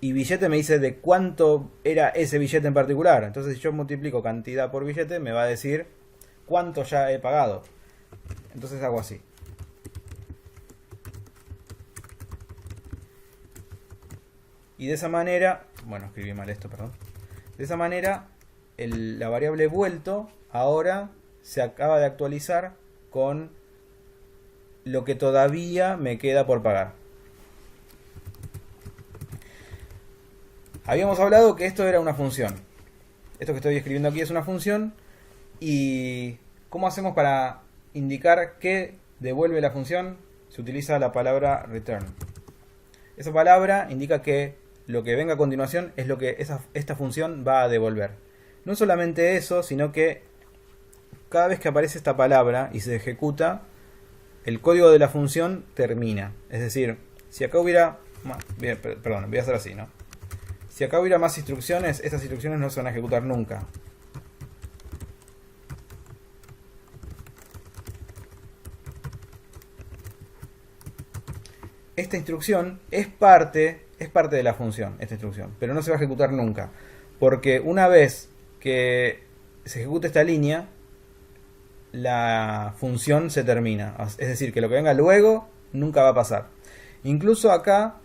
Y billete me dice de cuánto era ese billete en particular. Entonces si yo multiplico cantidad por billete, me va a decir cuánto ya he pagado. Entonces hago así. Y de esa manera, bueno, escribí mal esto, perdón. De esa manera, la variable vuelto ahora se acaba de actualizar con lo que todavía me queda por pagar. Habíamos hablado que esto era una función. Esto que estoy escribiendo aquí es una función. ¿Y cómo hacemos para indicar qué devuelve la función? Se utiliza la palabra return. Esa palabra indica que lo que venga a continuación es lo que esta función va a devolver. No solamente eso, sino que cada vez que aparece esta palabra y se ejecuta, el código de la función termina. Es decir, si acá hubiera... Bien, perdón, voy a hacer así, ¿no? Si acá hubiera más instrucciones, estas instrucciones no se van a ejecutar nunca. Esta instrucción es parte de la función, esta instrucción, pero no se va a ejecutar nunca. Porque una vez que se ejecute esta línea, la función se termina. Es decir, que lo que venga luego nunca va a pasar. Incluso acá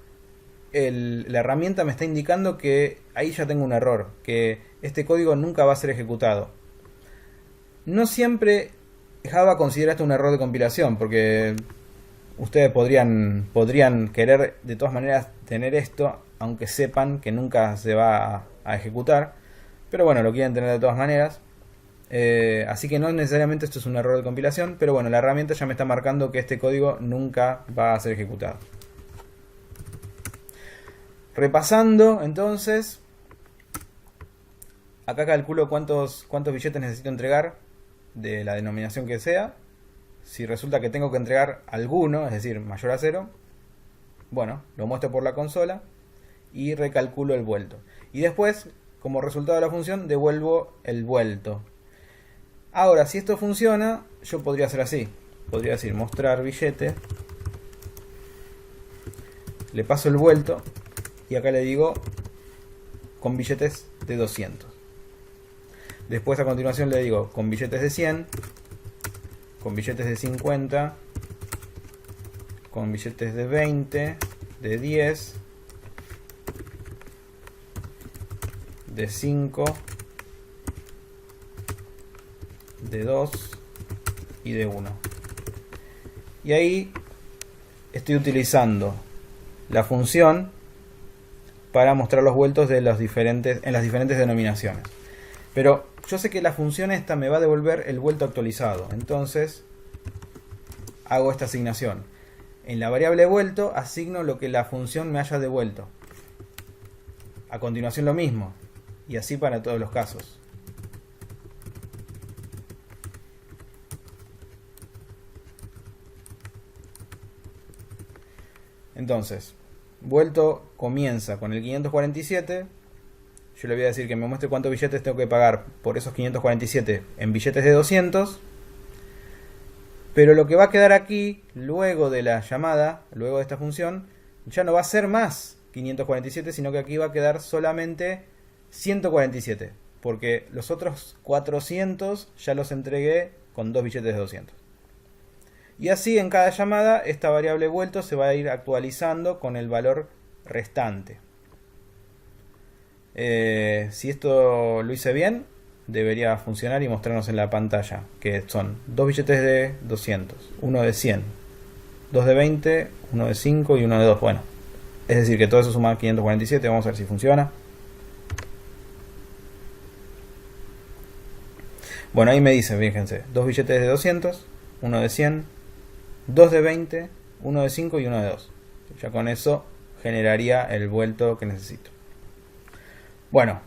la herramienta me está indicando que ahí ya tengo un error, que este código nunca va a ser ejecutado. No siempre Java considera esto un error de compilación, porque ustedes podrían querer de todas maneras tener esto, aunque sepan que nunca se va a ejecutar. Pero bueno, lo quieren tener de todas maneras. Así que no necesariamente esto es un error de compilación, pero bueno, la herramienta ya me está marcando que este código nunca va a ser ejecutado. Repasando, entonces, acá calculo cuántos billetes necesito entregar de la denominación que sea. Si resulta que tengo que entregar alguno, es decir, mayor a 0, bueno, lo muestro por la consola y recalculo el vuelto. Y después, como resultado de la función, devuelvo el vuelto. Ahora, si esto funciona, yo podría hacer así. Podría decir mostrar billete. Le paso el vuelto. Y acá le digo con billetes de 200. Después a continuación le digo con billetes de 100. Con billetes de 50. Con billetes de 20. De 10. De 5. De 2 y de 1. Y ahí estoy utilizando la función para mostrar los vueltos de en las diferentes denominaciones. Pero yo sé que la función esta me va a devolver el vuelto actualizado. Entonces hago esta asignación. En la variable vuelto asigno lo que la función me haya devuelto. A continuación lo mismo. Y así para todos los casos. Entonces, vuelto comienza con el 547. Yo le voy a decir que me muestre cuántos billetes tengo que pagar por esos 547 en billetes de 200. Pero lo que va a quedar aquí, luego de la llamada, luego de esta función, ya no va a ser más 547, sino que aquí va a quedar solamente 147. Porque los otros 400 ya los entregué con 2 billetes de 200. Y así en cada llamada esta variable vuelto se va a ir actualizando con el valor restante. Si esto lo hice bien, debería funcionar y mostrarnos en la pantalla que son 2 billetes de 200, uno de 100, 2 de 20, uno de 5 y uno de 2. Bueno, es decir que todo eso suma 547. Vamos a ver si funciona. Bueno, ahí me dice, fíjense, 2 billetes de 200, uno de 100, 2 de 20, 1 de 5 y 1 de 2. Ya con eso generaría el vuelto que necesito. Bueno,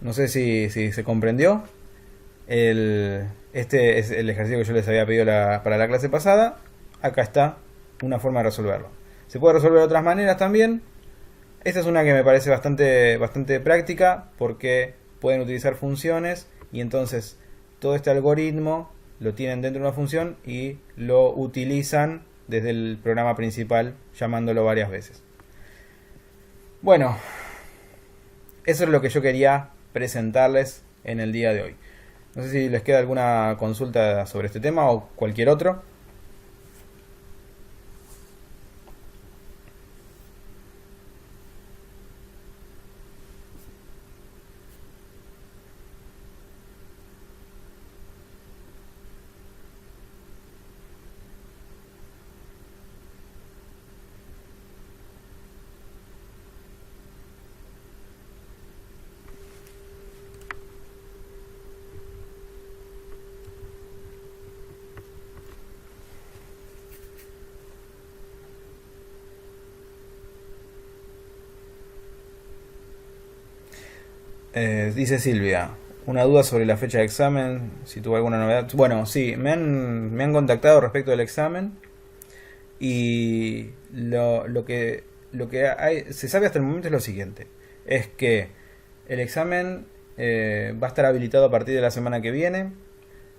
no sé si se comprendió. Este es el ejercicio que yo les había pedido para la clase pasada. Acá está una forma de resolverlo. Se puede resolver de otras maneras también. Esta es una que me parece bastante práctica porque pueden utilizar funciones y entonces todo este algoritmo lo tienen dentro de una función y lo utilizan desde el programa principal llamándolo varias veces. Bueno, eso es lo que yo quería presentarles en el día de hoy. No sé si les queda alguna consulta sobre este tema o cualquier otro. Dice Silvia, una duda sobre la fecha de examen, si tuvo alguna novedad. Bueno, sí, me han contactado respecto del examen y lo que se sabe hasta el momento es lo siguiente. es que el examen va a estar habilitado a partir de la semana que viene,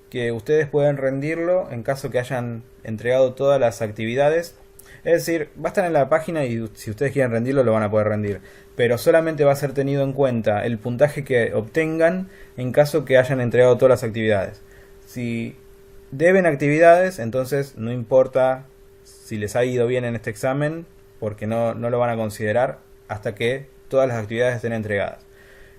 que ustedes pueden rendirlo en caso que hayan entregado todas las actividades. Es decir, va a estar en la página y si ustedes quieren rendirlo lo van a poder rendir. Pero solamente va a ser tenido en cuenta el puntaje que obtengan en caso que hayan entregado todas las actividades. Si deben actividades, entonces no importa si les ha ido bien en este examen, porque no lo van a considerar hasta que todas las actividades estén entregadas.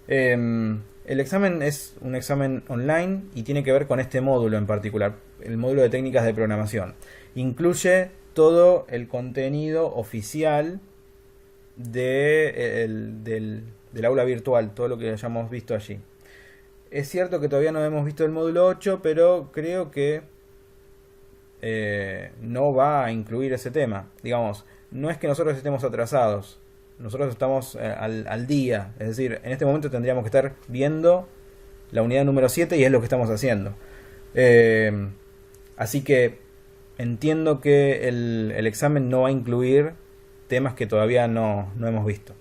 El examen es un examen online y tiene que ver con este módulo en particular, el módulo de técnicas de programación. Incluye todo el contenido oficial del aula virtual, todo lo que hayamos visto allí. Es cierto que todavía no hemos visto el módulo 8, pero creo que no va a incluir ese tema. Digamos, no es que nosotros estemos atrasados, nosotros estamos al día. Es decir, en este momento tendríamos que estar viendo la unidad número 7 y es lo que estamos haciendo. Así que entiendo que el examen no va a incluir temas que todavía no hemos visto.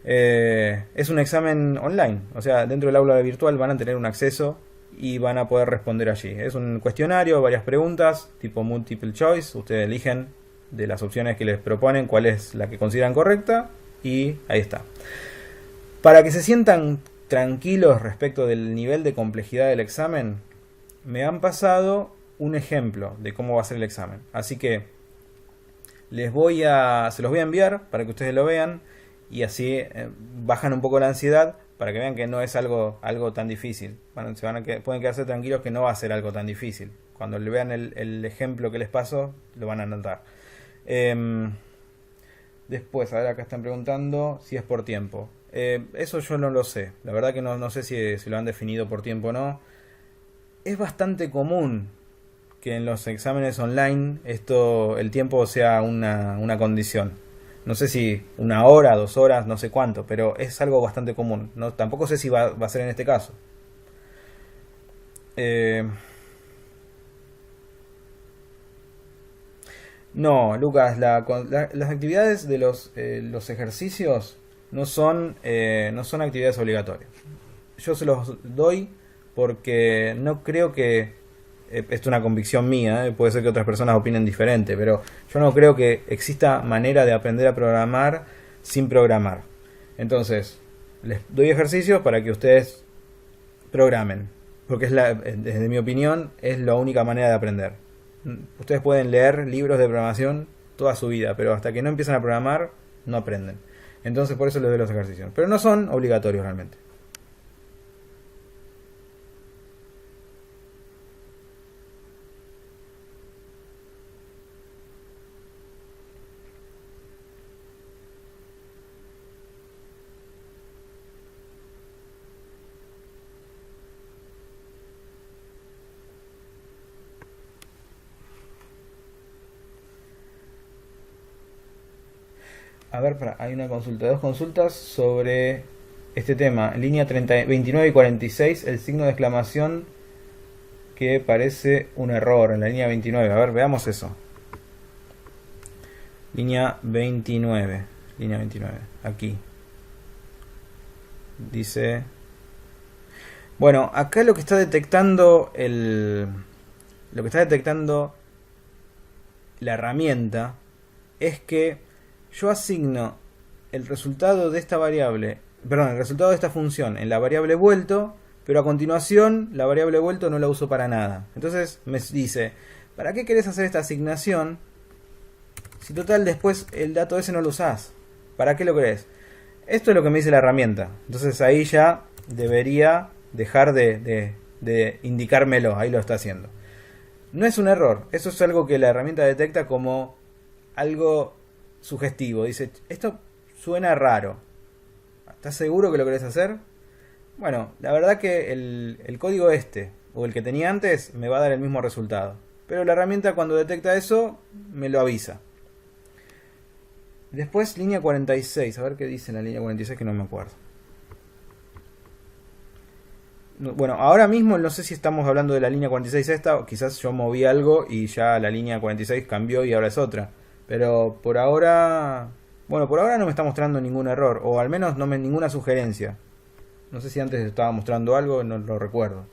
Es un examen online, o sea, dentro del aula virtual van a tener un acceso y van a poder responder allí. Es un cuestionario, varias preguntas, tipo multiple choice. Ustedes eligen de las opciones que les proponen cuál es la que consideran correcta y ahí está. Para que se sientan tranquilos respecto del nivel de complejidad del examen, me han pasado un ejemplo de cómo va a ser el examen. Así que se los voy a enviar para que ustedes lo vean y así bajan un poco la ansiedad para que vean que no es algo tan difícil. Bueno, pueden quedarse tranquilos que no va a ser algo tan difícil. Cuando le vean el ejemplo que les paso, lo van a notar. Después, a ver, acá están preguntando si es por tiempo. Eso yo no lo sé. La verdad que no sé si lo han definido por tiempo o no. Es bastante común que en los exámenes online el tiempo sea una condición. No sé si 1 hora, 2 horas, no sé cuánto, pero es algo bastante común. Tampoco sé si va a ser en este caso. No, Lucas, las actividades de los ejercicios no son actividades obligatorias. Yo se los doy porque no creo que, esto es una convicción mía, puede ser que otras personas opinen diferente, pero yo no creo que exista manera de aprender a programar sin programar. Entonces, les doy ejercicios para que ustedes programen, porque desde mi opinión es la única manera de aprender. Ustedes pueden leer libros de programación toda su vida, pero hasta que no empiezan a programar no aprenden. Entonces por eso les doy los ejercicios, pero no son obligatorios realmente. A ver, hay una consulta, 2 consultas sobre este tema. Línea 29 y 46, el signo de exclamación que parece un error en la línea 29. A ver, veamos eso. Línea 29, aquí. Dice... Bueno, acá lo que está detectando la herramienta es que yo asigno el resultado de esta variable, perdón, el resultado de esta función en la variable vuelto, pero a continuación la variable vuelto no la uso para nada. Entonces me dice, ¿para qué querés hacer esta asignación si total después el dato ese no lo usás? ¿Para qué lo querés? Esto es lo que me dice la herramienta. Entonces ahí ya debería dejar de indicármelo. Ahí lo está haciendo. No es un error. Eso es algo que la herramienta detecta como algo sugestivo. Dice, esto suena raro. ¿Estás seguro que lo querés hacer? Bueno, la verdad que el código o el que tenía antes me va a dar el mismo resultado. Pero la herramienta cuando detecta eso me lo avisa. Después línea 46. A ver qué dice en la línea 46 que no me acuerdo. Bueno, ahora mismo no sé si estamos hablando de la línea 46 esta, o quizás yo moví algo y ya la línea 46 cambió y ahora es otra. Pero por ahora Bueno, por ahora no me está mostrando ningún error, o al menos ninguna sugerencia. No sé si antes estaba mostrando algo, no lo recuerdo.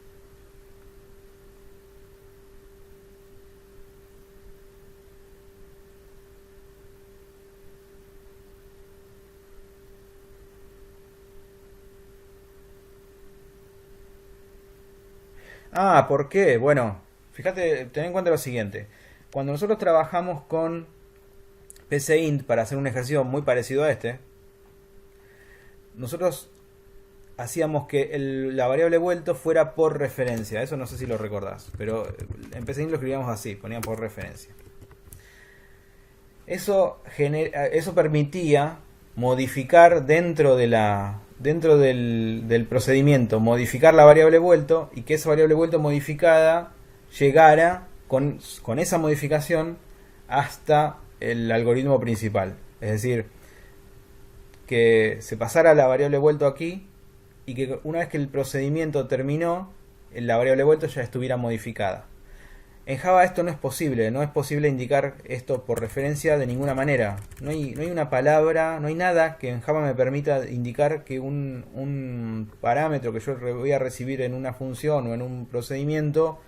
Ah, ¿por qué? Bueno, fíjate, ten en cuenta lo siguiente. Cuando nosotros trabajamos con PCInt para hacer un ejercicio muy parecido a este, nosotros hacíamos que la variable vuelto fuera por referencia. Eso no sé si lo recordás, pero en PCInt lo escribíamos así, poníamos por referencia. Eso permitía modificar dentro del procedimiento, modificar la variable vuelto y que esa variable vuelto modificada llegara con esa modificación hasta el algoritmo principal. Es decir, que se pasara la variable vuelto aquí y que una vez que el procedimiento terminó, la variable vuelto ya estuviera modificada. En Java esto no es posible, no es posible indicar esto por referencia de ninguna manera. No hay una palabra, no hay nada que en Java me permita indicar que un parámetro que yo voy a recibir en una función o en un procedimiento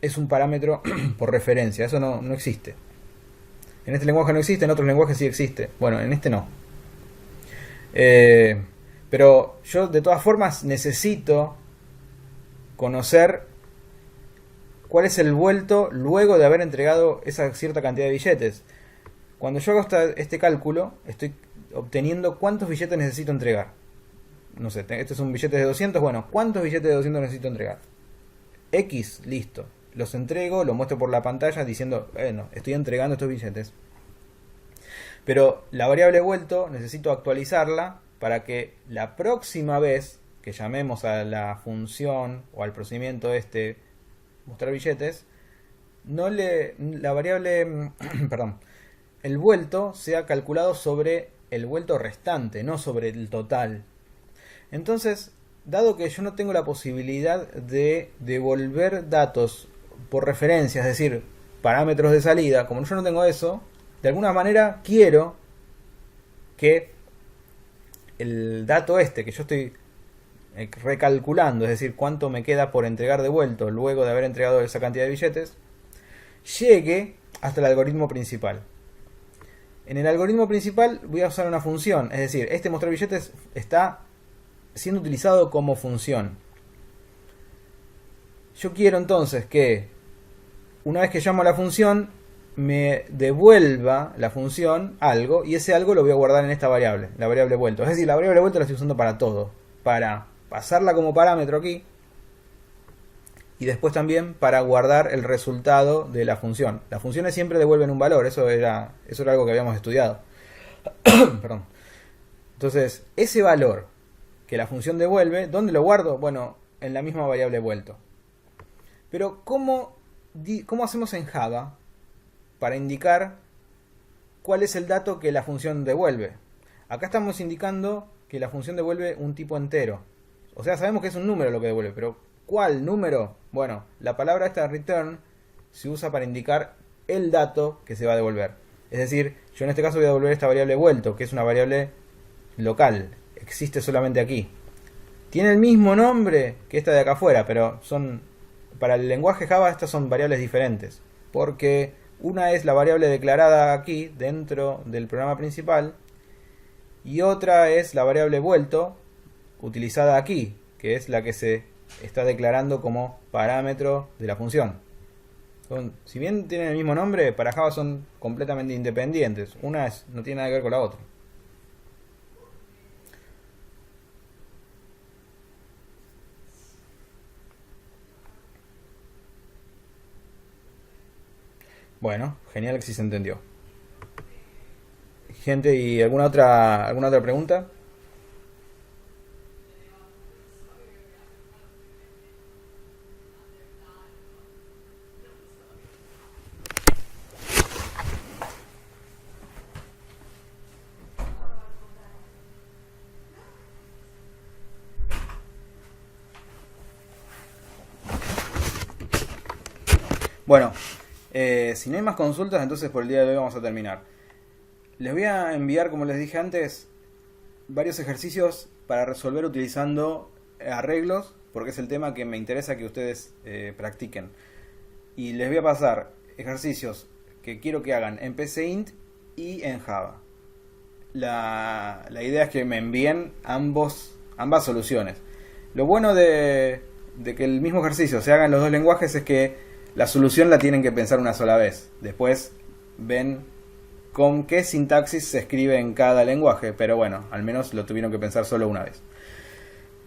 es un parámetro por referencia. Eso no existe. En este lenguaje no existe, en otros lenguajes sí existe. Bueno, en este no. Pero yo de todas formas necesito conocer cuál es el vuelto luego de haber entregado esa cierta cantidad de billetes. Cuando yo hago este cálculo, estoy obteniendo cuántos billetes necesito entregar. No sé, este es un billete de 200, bueno, ¿cuántos billetes de 200 necesito entregar? X, listo. Los entrego, lo muestro por la pantalla diciendo, bueno, estoy entregando estos billetes. Pero la variable vuelto necesito actualizarla para que la próxima vez que llamemos a la función o al procedimiento mostrar billetes, la variable, perdón, el vuelto sea calculado sobre el vuelto restante, no sobre el total. Entonces, dado que yo no tengo la posibilidad de devolver datos por referencia, es decir, parámetros de salida, como yo no tengo eso, de alguna manera quiero que el dato que yo estoy recalculando, es decir, cuánto me queda por entregar de vuelto luego de haber entregado esa cantidad de billetes, llegue hasta el algoritmo principal. En el algoritmo principal voy a usar una función, es decir, este mostrar billetes está siendo utilizado como función. Yo quiero entonces que una vez que llamo a la función me devuelva la función algo, y ese algo lo voy a guardar en esta variable, la variable vuelto. Es decir, la variable vuelto la estoy usando para todo, para pasarla como parámetro aquí y después también para guardar el resultado de la función. Las funciones siempre devuelven un valor, eso era algo que habíamos estudiado. Perdón. Entonces, ese valor que la función devuelve, ¿dónde lo guardo? Bueno, en la misma variable vuelto. Pero ¿cómo hacemos en Java para indicar cuál es el dato que la función devuelve? Acá estamos indicando que la función devuelve un tipo entero. O sea, sabemos que es un número lo que devuelve, pero ¿cuál número? Bueno, la palabra return se usa para indicar el dato que se va a devolver. Es decir, yo en este caso voy a devolver esta variable vuelto, que es una variable local, existe solamente aquí. Tiene el mismo nombre que esta de acá afuera, pero para el lenguaje Java estas son variables diferentes, porque una es la variable declarada aquí dentro del programa principal y otra es la variable vuelto utilizada aquí, que es la que se está declarando como parámetro de la función. Si bien tienen el mismo nombre, para Java son completamente independientes. Una no tiene nada que ver con la otra. Bueno, genial que sí se entendió. Gente, ¿y alguna otra pregunta? Bueno, si no hay más consultas, entonces por el día de hoy vamos a terminar. Les voy a enviar, como les dije antes, varios ejercicios para resolver utilizando arreglos, porque es el tema que me interesa que ustedes practiquen. Y les voy a pasar ejercicios que quiero que hagan en PCInt y en Java. La idea es que me envíen ambas soluciones. Lo bueno de que el mismo ejercicio se haga en los dos lenguajes es que la solución la tienen que pensar una sola vez. Después ven con qué sintaxis se escribe en cada lenguaje, pero bueno, al menos lo tuvieron que pensar solo una vez.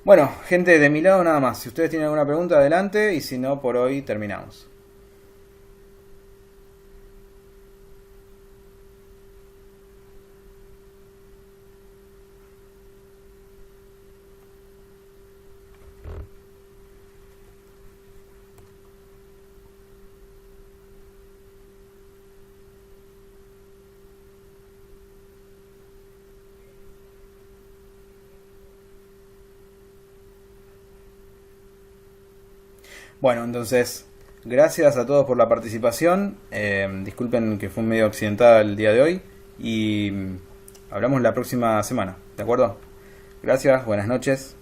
Bueno, gente, de mi lado nada más. Si ustedes tienen alguna pregunta, adelante, y si no, por hoy terminamos. Bueno, entonces, gracias a todos por la participación. Disculpen que fue medio accidentada el día de hoy. Y hablamos la próxima semana, ¿de acuerdo? Gracias, buenas noches.